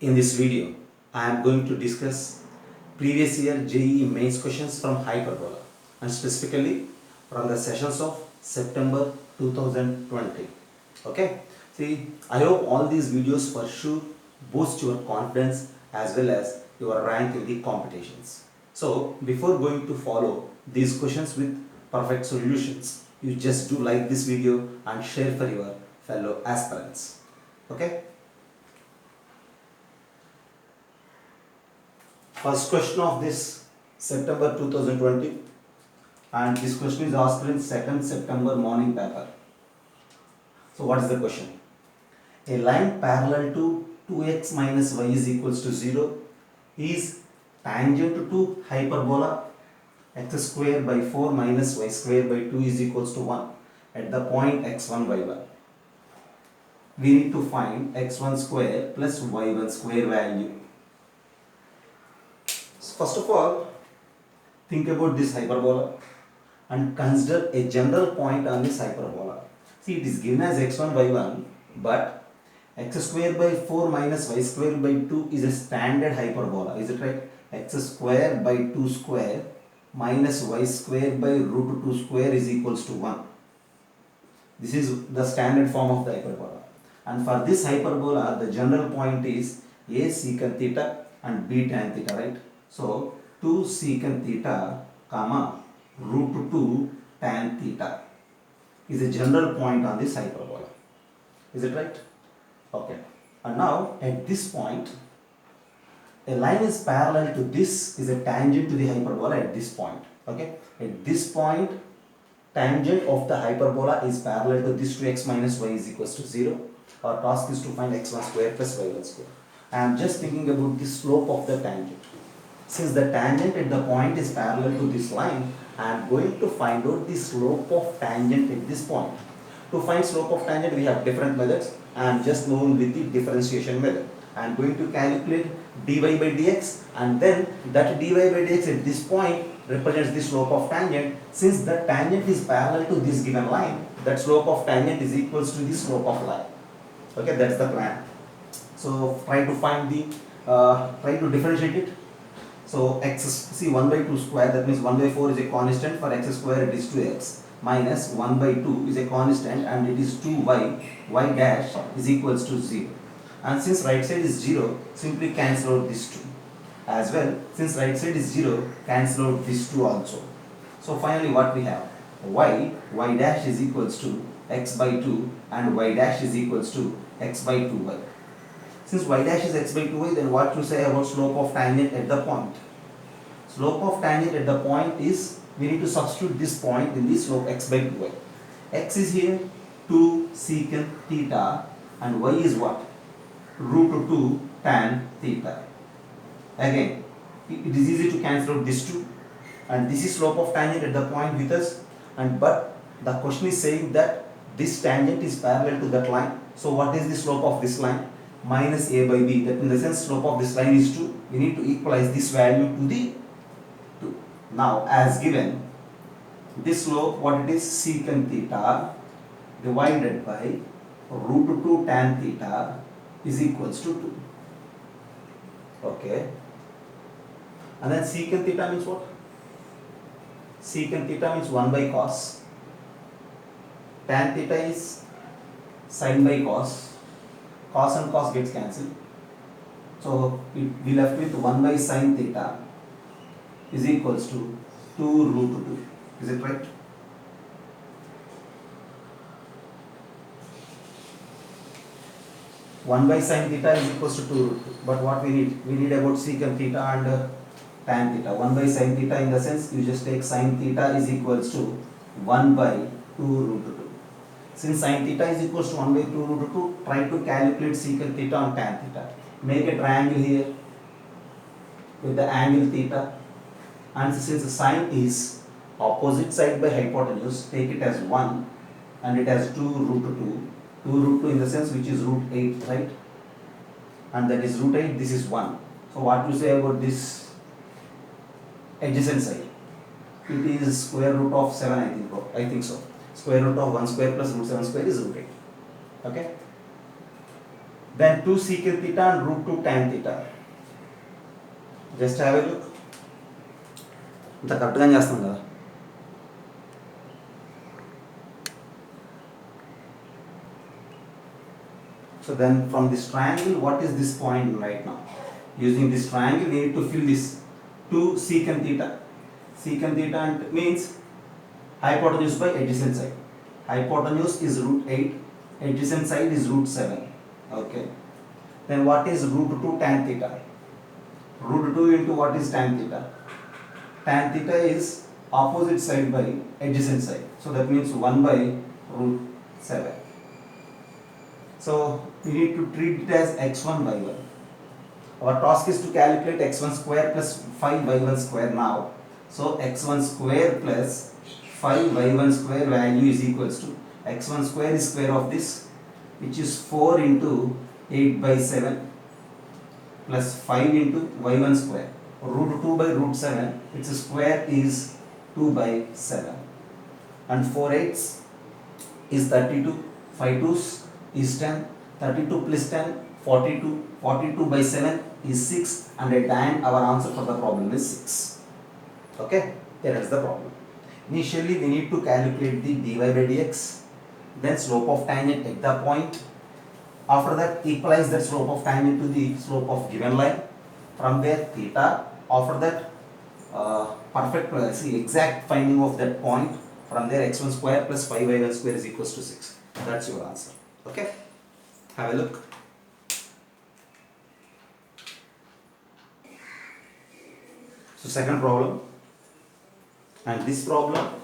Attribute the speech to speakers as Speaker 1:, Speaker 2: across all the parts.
Speaker 1: In this video, I am going to discuss previous year JEE mains questions from hyperbola and specifically from the sessions of September 2020. Okay, see, I hope all these videos for sure boost your confidence as well as your rank in the competitions. So, before going to follow these questions with perfect solutions, you just do like this video and share for your fellow aspirants. Okay. First question of this September 2020, and this question is asked in 2nd September morning paper. So what is the question? A line parallel to 2x minus y is equals to 0 is tangent to hyperbola x square by 4 minus y square by 2 is equals to 1 at the point x1 y1. We need to find x1 square plus y1 square value. First of all, think about this hyperbola and consider a general point on this hyperbola. See, it is given as x1 y1, but x square by 4 minus y square by 2 is a standard hyperbola. Is it right? X square by 2 square minus y square by root 2 square is equals to 1. This is the standard form of the hyperbola. And for this hyperbola, the general point is a secant theta and b tan theta, right? So 2 secant theta comma root 2 tan theta is a general point on this hyperbola. Is it right? Okay. And now at this point, a line is parallel to this is a tangent to the hyperbola at this point. Okay. At this point, tangent of the hyperbola is parallel to this 2x minus y is equals to 0. Our task is to find x1 square plus y1 square. I am just thinking about the slope of the tangent. Since the tangent at the point is parallel to this line, I am going to find out the slope of tangent at this point. To find slope of tangent, we have different methods. I am just moving with the differentiation method. I am going to calculate dy by dx, and then that dy by dx at this point represents the slope of tangent. Since the tangent is parallel to this given line, that slope of tangent is equals to the slope of line. Okay, that's the plan. So try to find the, try to differentiate it. So x, see 1 by 2 square, that means 1 by 4 is a constant, for x square it is 2x, minus 1 by 2 is a constant and it is 2y, y dash is equals to 0. And since right side is 0, simply cancel out this 2. As well, since right side is 0, cancel out this 2 also. So finally what we have? Y dash is equals to x by 2 and y dash is equals to x by 2y. Since y dash is x by 2y, then what you say about slope of tangent at the point? Slope of tangent at the point is, we need to substitute this point in the slope x by 2y. X is here 2 secant theta and y is what? Root 2 tan theta. Again, it is easy to cancel out this 2, and this is slope of tangent at the point with us, and but the question is saying that this tangent is parallel to that line. So what is the slope of this line? Minus a by b. That in the sense slope of this line is 2. We need to equalize this value to the 2. Now as given, this slope, what it is? Secant theta divided by root 2 tan theta is equals to 2. Okay. And then secant theta means what? Secant theta means 1 by cos. Tan theta is sin by cos. Cos and cos gets cancelled. So we left with 1 by sin theta is equals to 2 root 2. Is it right? One by sin theta is equals to 2 root 2. But what we need? We need about secant theta and tan theta. 1 by sin theta, in the sense you just take sin theta is equals to 1 by 2 root 2. Since sin theta is equals to 1 by 2 root 2, try to calculate secant theta and tan theta. Make a triangle here with the angle theta, and since the sine is opposite side by hypotenuse, take it as 1 and it has 2 root 2. 2 root 2 in the sense which is root 8, right? And that is root 8, this is 1. So what you say about this adjacent side? It is square root of 7, I think so. Square root of 1 square plus root 7 square is root 8. Okay. then 2 secant theta and root 2 tan theta. Just have a look. ఇంత కరెక్ట్గా చేస్తాం కదా. So then from this triangle, what is this point right now? Using this triangle, we need to fill this 2 secant theta. Secant theta means hypotenuse by adjacent side. Hypotenuse is root 8, adjacent side is root 7. Okay. Then what is root 2 tan theta? Root 2 into what is tan theta? Tan theta is opposite side by adjacent side. So that means 1 by root 7. So we need to treat it as x1 by 1. Our task is to calculate x1 square plus 5y1 square now. So x1 square plus 5y1 square value is equals to x1 square is square of this, which is 4 into 8 by 7 plus 5 into y1 square. Root 2 by root 7, its square is 2 by 7. And 4 eighths is 32, 5 twos is 10, 32 plus 10, 42, 42 by 7 is 6, and at the end our answer for the problem is 6. Okay, here is the problem. Initially we need to calculate the dy by dx, then slope of tangent at the point. After that, equalize that slope of tangent to the slope of given line. From there, theta. After that, exact finding of that point. From there, x1 square plus 5y1 square is equals to 6. That's your answer. Okay? Have a look. So second problem, and this problem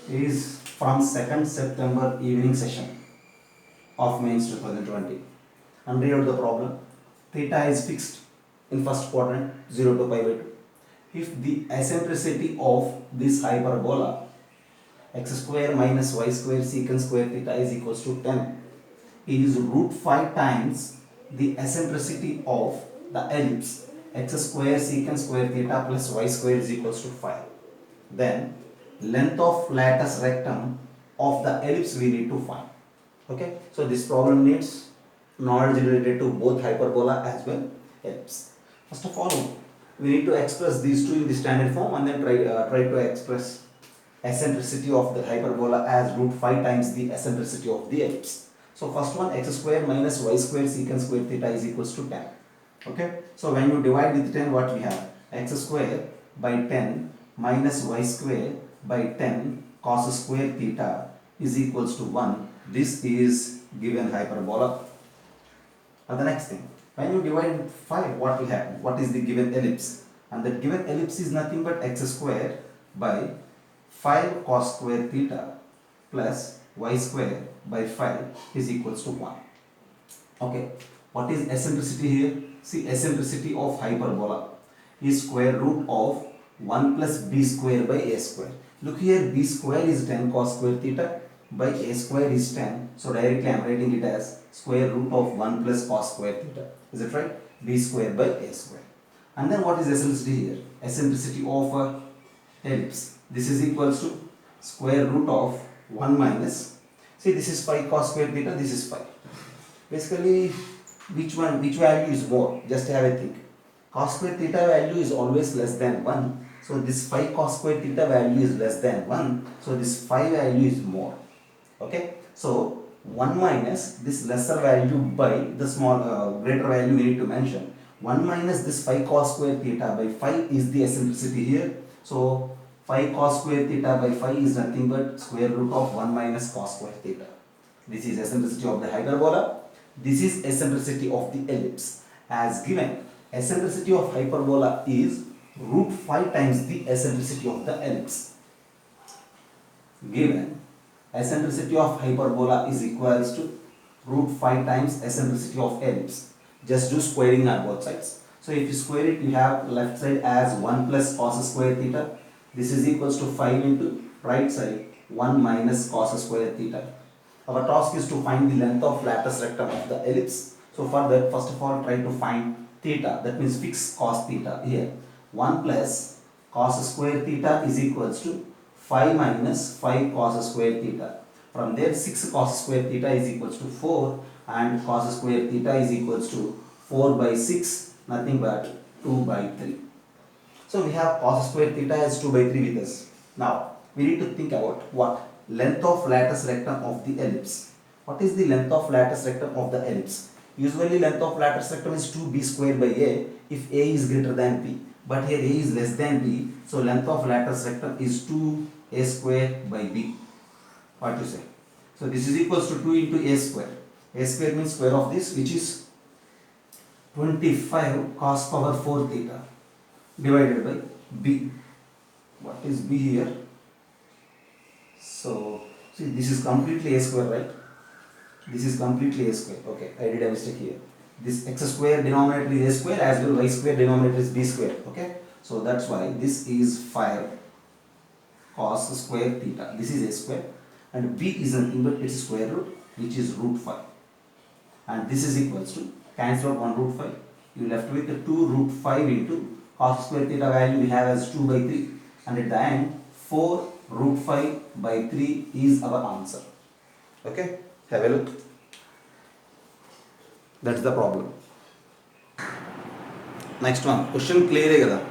Speaker 1: is from 2nd September evening session of mains 2020. And read out the problem. Theta is fixed in first quadrant 0 to pi by 2. If the eccentricity of this hyperbola x square minus y square secant square theta is equals to 10, it is root 5 times the eccentricity of the ellipse x square secant square theta plus y square is equals to 5. Then length of latus rectum of the ellipse we need to find. Okay, so this problem needs knowledge related to both hyperbola as well ellipse. First of all, we need to express these two in the standard form, and then try to express eccentricity of the hyperbola as root 5 times the eccentricity of the ellipse. So first one, x square minus y square secant square theta is equals to 10. Okay, so when you divide with 10, what we have? X square by 10 minus y square by 10 cos square theta is equals to 1. This is given hyperbola. And the next thing, when you divide with 5, what will happen? What is the given ellipse? And the given ellipse is nothing but x square by 5 cos square theta plus y square by 5 is equals to 1. Okay, what is eccentricity here? See, eccentricity of hyperbola is square root of 1 plus b square by a square. Look here, b square is 10 cos square theta by a square is 10. So directly I am writing it as square root of 1 plus cos square theta. Is it right? B square by a square. And then what is eccentricity here? Eccentricity of ellipse. This is equals to square root of 1 minus. See, this is 5 cos square theta, this is 5. Basically, which value is more? Just have a think. Cos square theta value is always less than 1. So this 5 cos square theta value is less than 1. So this 5 value is more. Okay. So 1 minus this lesser value by the small greater value we need to mention. 1 minus this 5 cos square theta by 5 is the eccentricity here. So 5 cos square theta by 5 is nothing but square root of 1 minus cos square theta. This is eccentricity of the hyperbola. This is eccentricity of the ellipse. As given, eccentricity of hyperbola is root 5 times the eccentricity of the ellipse. Given, eccentricity of hyperbola is equals to root 5 times eccentricity of ellipse. Just do squaring on both sides. So if you square it, you have left side as 1 plus cos square theta. This is equals to 5 into right side 1 minus cos square theta. Our task is to find the length of latus rectum of the ellipse. So for that, first of all, try to find theta. That means fix cos theta here. 1 plus cos square theta is equals to 5 minus 5 cos square theta. From there, 6 cos square theta is equals to 4 and cos square theta is equals to 4 by 6, nothing but 2 by 3. So we have cos square theta as 2 by 3 with us. Now we need to think about what? Length of lattice rectum of the ellipse. What is the length of lattice rectum of the ellipse? Usually length of lattice rectum is 2b square by a if a is greater than b. But here a is less than b, so length of lattice rectum is 2a square by b. What you say? So this is equals to 2 into a square. A square means square of this, which is 25 cos power 4 theta divided by b. What is b here? So see, this is completely a square, right? This is completely a square. Okay, I did a mistake here. This x square denominator is a square, as well y square denominator is b square. Okay, so that's why this is 5 cos square theta. This is a square, and b is nothing but its square root, which is root 5. And this is equals to, cancel out 1 root 5. You left with the 2 root 5 into cos square theta value we have as 2 by 3, and at the end 4 root 5 by 3 is our answer. Okay, have a look. That's the problem. Next one, question clear hai kada?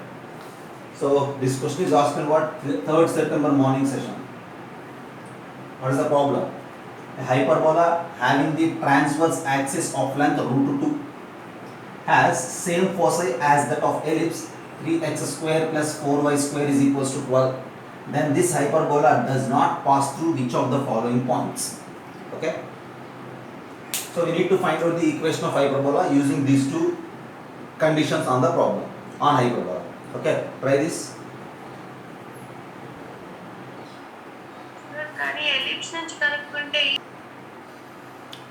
Speaker 1: So this question is asked in what? 3rd September morning session. What is the problem? A hyperbola having the transverse axis of length root 2 has same foci as that of ellipse 3x square plus 4y square is equals to 12. Then this hyperbola does not pass through which of the following points? Okay. So we need to find out the equation of hyperbola using these two conditions on the problem, on hyperbola. Okay, try this.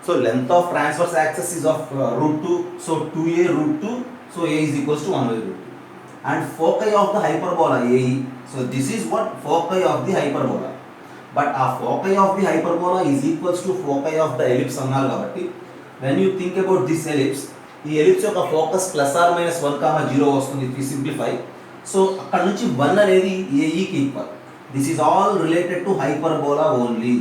Speaker 1: So length of transverse axis is of root 2, so 2a root 2, so a is equals to 1 by root 2. And foci of the hyperbola AE, so this is what foci of the hyperbola. But a foci of the hyperbola is equals to foci of the ellipse అన్నారు కాబట్టి when you think about this ellipse, ఈ ellipse యొక్క focus plus or minus 1, 0 వస్తుంది if we simplify. So అక్కడ నుంచి 1 అనేది AE కి equal. This is all related to hyperbola only.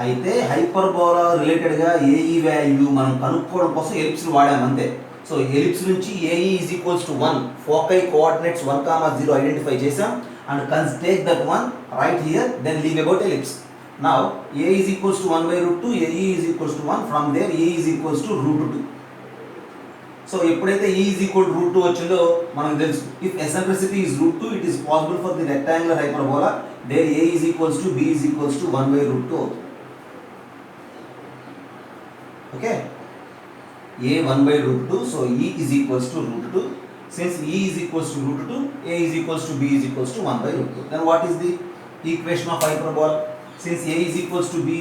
Speaker 1: అయితే హైపర్బోలా రిలేటెడ్గా ఏఈ వాల్యూ మనం కనుక్కోవడం కోసం ఎలిప్స్ని వాడాం అంతే. సో ఎలిప్స్ నుంచి AE is equals to 1, foci coordinates 1, 0 identify చేసాం and take that 1 right here, then leave about ellipse. Now A is equals to 1 by root 2, AE is equals to 1, from there A is equals to root 2. So ఎప్పుడైతే a is equal to root 2 వచ్చిందో మనకు తెలుసు, if eccentricity is root 2, it is possible for the rectangular hyperbola, there A is equals to b is equals to 1 by root 2 అవుతుంది. Okay, a 1 by root 2, so e is equals to root 2. Since e is equals to root 2, a is equals to b is equals to 1 by root 2. Then what is the equation of hyperbola? Since a is equals to b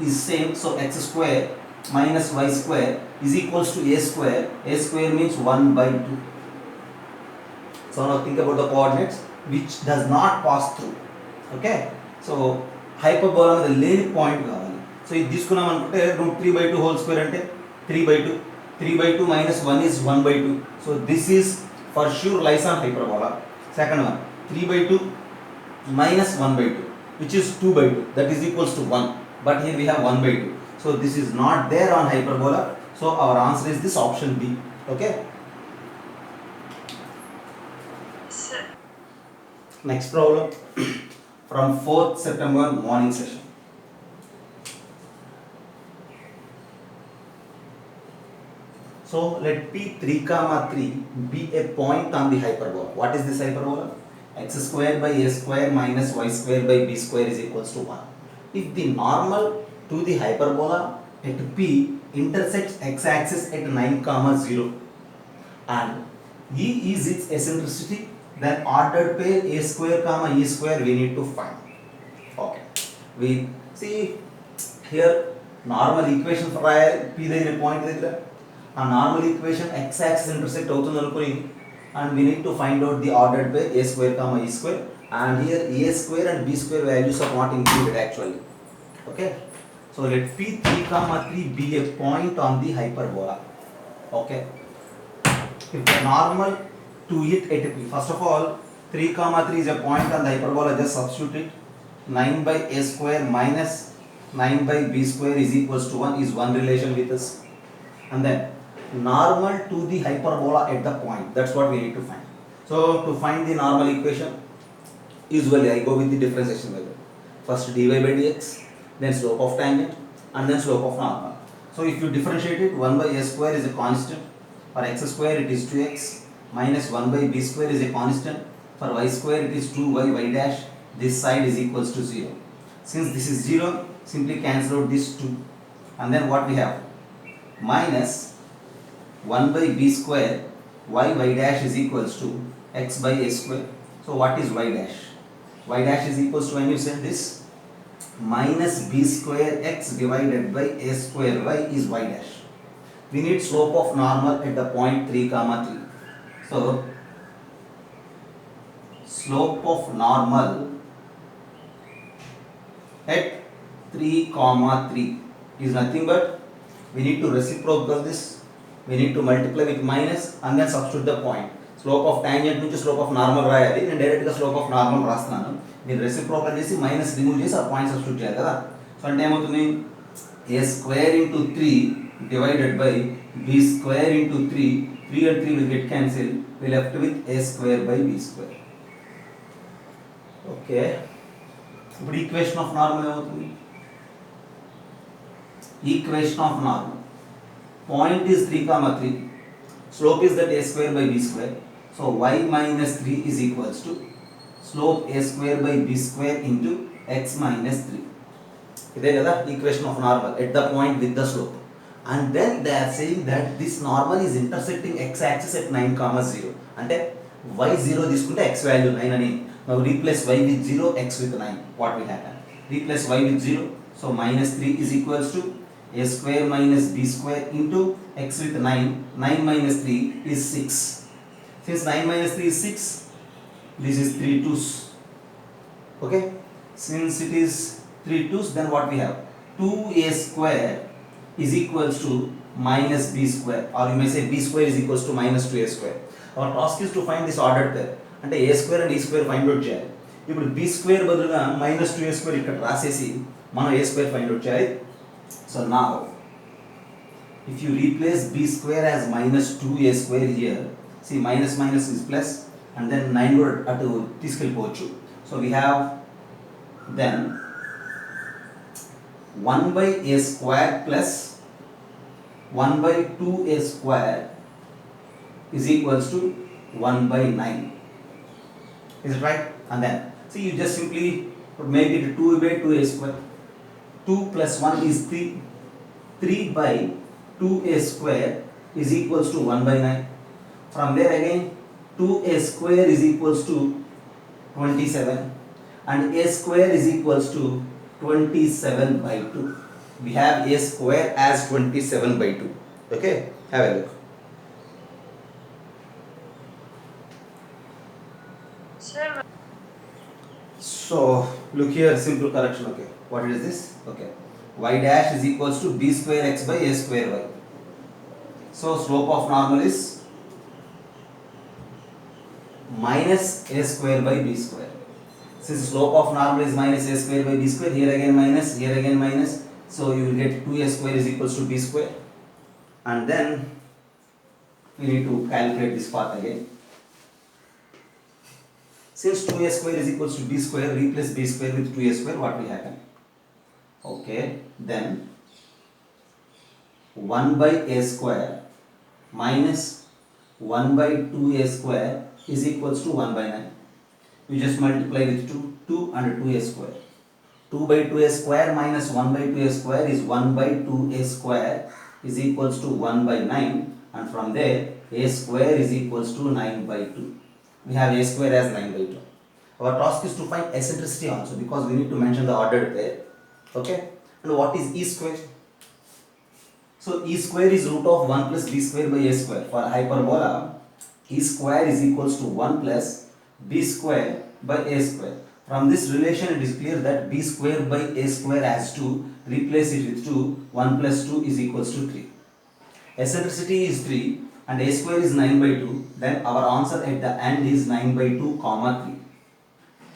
Speaker 1: is same, so x square minus y square is equals to a square. A square means 1 by 2. So now think about the coordinates which does not pass through. Okay, so hyperbola with a leading point కావాలి. So ఇది తీసుకున్నాం అనుకుంటే route 3 by 2 whole square అంటే 3 by 2. 3 by 2 minus 1 is 1 by 2. So this is for sure lies on hyperbola. Second one, 3 by 2 minus 1 by 2, which is 2 by 2. That is equals to 1. But here we have 1 by 2. So this is not there on hyperbola. So our answer is this option B. Okay. Sir. Next problem from 4th September morning session. So let P3, 3 be a point on the hyperbola. What is this hyperbola? X square by a square minus y square by b square is equals to 1. If the normal to the hyperbola at P intersects x-axis at 9, 0 and E is its eccentricity, then ordered pair a square, e square we need to find. Okay. We see here normal equation for P there point there. A normal equation x-axis intersect అవుతుంది అనుకుని and we need to find out the ordered pair a square, e square, and here a square and b square values are not included actually. Okay, so let P3, 3 be a point on the hyperbola. Okay, if the normal to it at P, first of all 3, 3 is a point on the hyperbola, just substitute it. 9 by a square minus 9 by b square is equals to 1 is one relation with us. And then normal to the hyperbola at the point, that's what we need to find. So to find the normal equation, usually I go with the differentiation method. First dy by dx, then slope of tangent, and then slope of normal. So if you differentiate it, 1 by a square is a constant. For x square it is 2x, minus 1 by b square is a constant. For y square it is 2y y dash. This side is equals to 0. Since this is 0, simply cancel out this 2. And then what we have? Minus 1 by b square y y dash is equals to x by a square. So what is y dash? Y dash is equals to, when you set this, minus b square x divided by a square y is y dash. We need slope of normal at the point 3 comma 3. So slope of normal at 3 comma 3 is nothing but, we need to reciprocal this, we need to multiply with minus and then substitute the point. Slope of tangent నుంచి slope of normal రాయాలి, నేను డైరెక్ట్గా slope of normal రాస్తున్నాను. మీరు reciprocal చేసి minus remove చేసి ఆ point substitute చేయాలి కదా. సో అంటే ఏమవుతుంది, a square into 3 divided by b square into 3, 3 and 3 will get cancelled, we left with a square by b square. Okay, ఇప్పుడు ఈక్వేషన్ ఆఫ్ నార్మల్ ఏమవుతుంది? Equation of normal, point is 3 comma 3, slope is that a square by b square, so y minus 3 is equals to slope a square by b square into x minus 3. ఇదే కదా equation of normal at the point with the slope. And then they are saying that this normal is intersecting x axis at 9 comma 0. అంటే y 0 తీసుకుంటే x value 9 అని. Now replace y with 0, x with 9. What will happen? Replace y with 0, so minus 3 is equals to a square minus b square into x with 9. 9 minus 3 is 6. Since 9 minus 3 is 6, this is 3 2's. Okay, since it is 3 2's, then what we have? 2a square is equals to minus b square, or you may say b square is equals to minus 2a square. Our task is to find this ordered pair. అంటే a square and e square find out చేయాలి. ఇప్పుడు b square బదులుగా minus 2a square ఇక్కడ రాసేసి మనం a square find out చేయాలి. So now if you replace b square as minus 2a square here, see minus minus is plus, and then 9 కూడా అటు తీసుకెళ్ళిపోవచ్చు. So we have then 1 by a square plus 1 by 2a square is equals to 1 by 9. Is it right? And then see, you just simply make it 2 by 2a square. 2 plus 1 is 3. 3 by 2a square is equals to 1 by 9. From there again 2a square is equals to 27 and a square is equals to 27 by 2. We have a square as 27 by 2. Okay, have a look.
Speaker 2: Sir,
Speaker 1: So look here, simple correction. Okay, what is this? Okay, y dash is equals to b square x by a square y. So slope of normal is minus a square by b square. Since slope of normal is minus a square by b square, here again minus, here again minus, so you will get 2a square is equals to b square. And then we need to calculate this part again. Since 2a square is equals to b square, replace b square with 2a square, what will happen? Okay, then 1 by a square minus 1 by 2a square is equals to 1 by 9. You just multiply with 2 and 2a square. 2 by 2a square minus 1 by 2a square is 1 by 2a square is equals to 1 by 9, and from there a square is equals to 9 by 2. We have a square as 9 by 2. Our task is to find eccentricity also, because we need to mention the ordered pair. Okay, and what is e square? So e square is root of 1 plus b square by a square. For hyperbola, e square is equals to 1 plus b square by a square. From this relation it is clear that b square by a square has 2, replace it with 2, 1 plus 2 is equals to 3. Eccentricity is 3 and a square is 9 by 2, then our answer at the end is 9 by 2 comma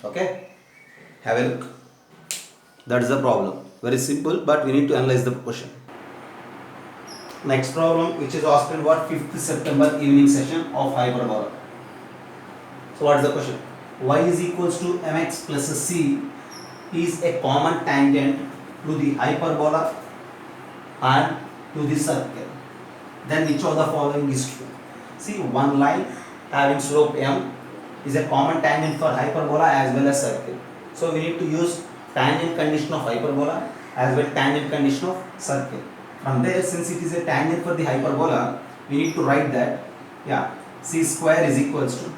Speaker 1: 3. Okay, have a look. That is the problem. Very simple, but we need to analyze the question. Next problem, which is asked in what 5th September evening session of hyperbola. So what is the question? Y is equals to mx plus c is a common tangent to the hyperbola and to the circle. Then which of the following is true? See, one line having slope m is a common tangent for hyperbola as well as circle. So we need to use tangent condition of hyperbola as well tangent condition of circle. From there, since it is a tangent for the hyperbola, we need to write that c square is equals to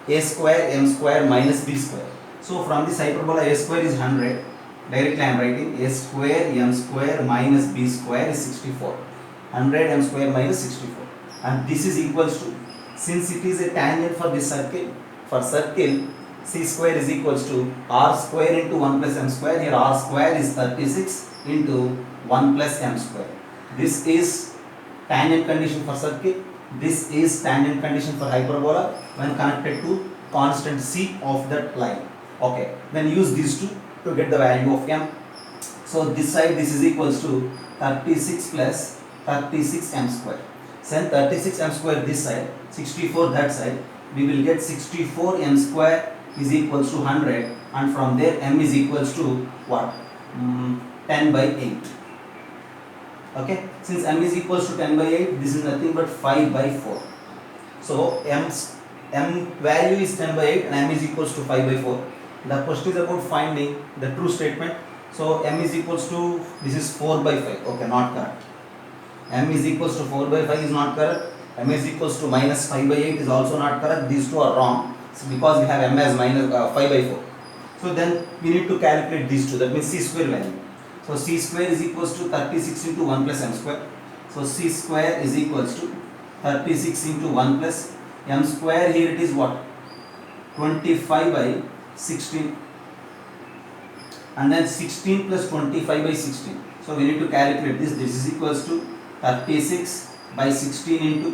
Speaker 1: a square m square minus b square. So from this hyperbola, a square is 100. Directly I am writing a square m square minus b square is 64. 100 m square minus 64. And this is equals to, since it is a tangent for this circle, for circle c square is equals to r square into 1 plus m square. Here r square is 36 into 1 plus m square. This is tangent condition for circle. This is tangent condition for hyperbola when connected to constant c of that line. Okay, then use these two to get the value of m. So this side, this is equals to 36 plus 36 m square. Send 36 m square this side, 64 that side. We will get 64 m square is equals to 100, and from there m is equals to what? 10 by 8. Okay, since m is equals to 10 by 8, this is nothing but 5 by 4. So m value is 10 by 8 and m is equals to 5 by 4. The question is about finding the true statement. So m is equals to, this is 4 by 5. Okay, not correct. M is equals to 4 by 5 is not correct. M is equals to minus 5 by 8 is also not correct. These two are wrong because we have m as minus 5 by 4. So then we need to calculate these two. That means c square value. So c square is equals to 36 into 1 plus m square. So c square is equals to 36 into 1 plus m square. Here it is what? 25 by 16. And then 16 plus 25 by 16. So we need to calculate this. This is equals to 36 by 16 into,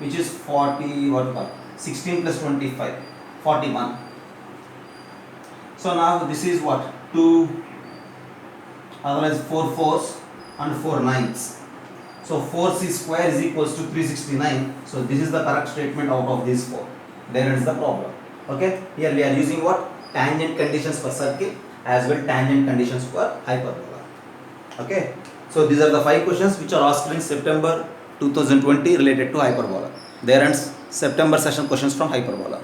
Speaker 1: which is 40, what about 16 plus 25, 41. So now this is what? 2, otherwise 4 fours and 4 nines. So 4c square is equals to 369. So this is the correct statement out of these 4. There is the problem. Okay. Here we are using what? Tangent conditions for circle as well tangent conditions for hyperbola. Okay. So these are the 5 questions which are asked in September 2020 related to hyperbola. There ends September session questions from hyperbola.